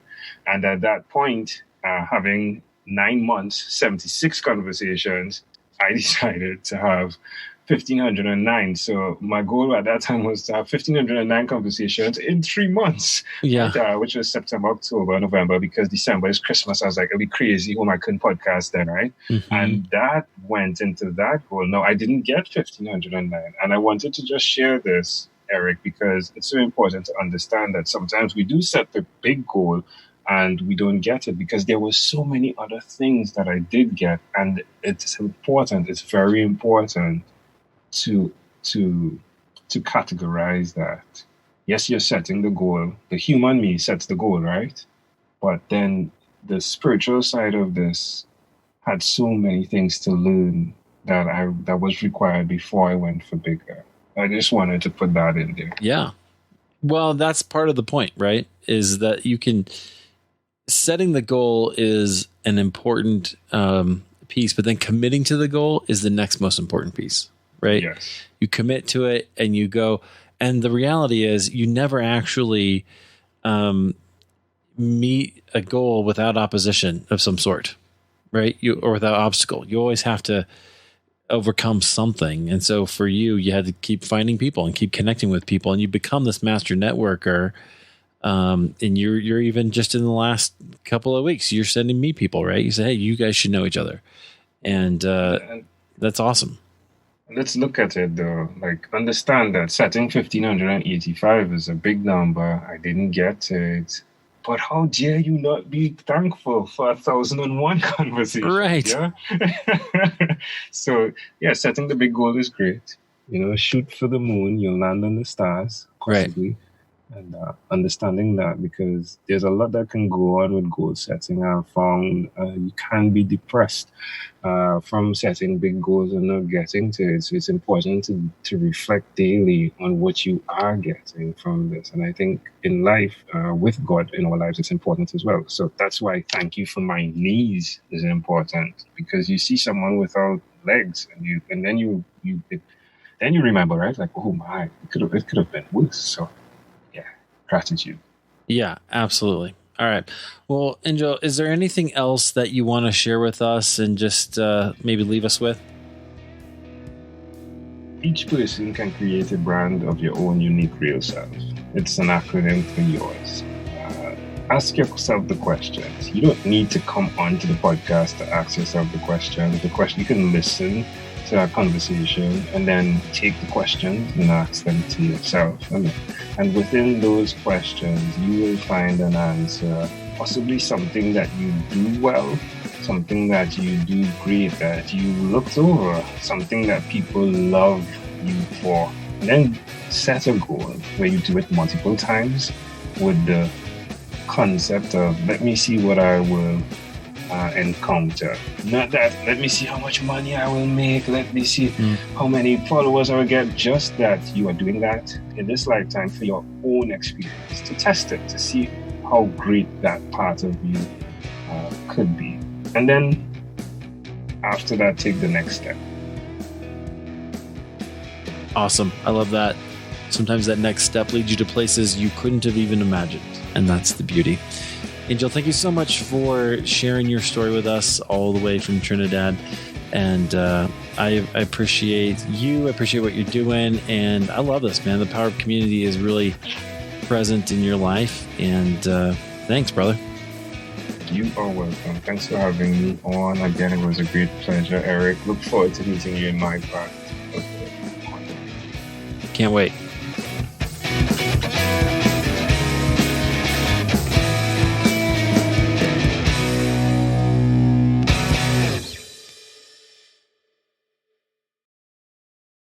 And at that point, having 9 months, 76 conversations, I decided to have 1,509. So my goal at that time was to have 1,509 conversations in 3 months. Yeah. Which was September, October, November, because December is Christmas. I was like, it'll be crazy. Oh, I couldn't podcast then, right? Mm-hmm. And that went into that goal. No, I didn't get 1,509. And I wanted to just share this, Eric, because it's so important to understand that sometimes we do set the big goal and we don't get it, because there were so many other things that I did get. And it's important. It's very important to categorize that. Yes, you're setting the goal. The human me sets the goal, right? But then the spiritual side of this had so many things to learn that was required before I went for bigger. I just wanted to put that in there. Yeah. Well, that's part of the point, right? Is that setting the goal is an important piece, but then committing to the goal is the next most important piece. Right? Yes. You commit to it and you go. And the reality is you never actually meet a goal without opposition of some sort, right? Or without obstacle. You always have to overcome something. And so for you had to keep finding people and keep connecting with people. And you become this master networker. And you're even just in the last couple of weeks, you're sending me people, right? You say, hey, you guys should know each other. And that's awesome. Let's look at it though. Like, understand that setting 1,585 is a big number. I didn't get it. But how dare you not be thankful for 1,001 conversations? Right. Yeah? So, yeah, setting the big goal is great. Shoot for the moon, you'll land on the stars, possibly. Right. And understanding that, because there's a lot that can go on with goal setting. I've found you can be depressed from setting big goals and not getting to it. So it's important to reflect daily on what you are getting from this. And I think in life, with God in our lives, it's important as well. So that's why thank you for my knees is important, because you see someone without legs and then you remember, right? Like, oh my, it could have been worse. So gratitude. Yeah, absolutely. All right. Well, Angel, is there anything else that you want to share with us and just maybe leave us with? Each person can create a brand of your own unique real self. It's an acronym for yours. Ask yourself the questions. You don't need to come onto the podcast to ask yourself the questions. You can listen to that conversation and then take the questions and ask them to yourself. And within those questions, you will find an answer, possibly something that you do well, something that you do great, that you looked over, something that people love you for. And then set a goal where you do it multiple times with the concept of, let me see what I will encounter. Not that, let me see how much money I will make, let me see how many followers I will get. Just that you are doing that in this lifetime for your own experience, to test it, to see how great that part of you could be. And then after that, take the next step. Awesome. I love that. Sometimes that next step leads you to places you couldn't have even imagined. And that's the beauty. Angel, thank you so much for sharing your story with us all the way from Trinidad. And I appreciate you. I appreciate what you're doing. And I love this, man. The power of community is really present in your life. And thanks, brother. You are welcome. Thanks for having me on. Again, it was a great pleasure, Eric. Look forward to meeting you in my part. Can't wait.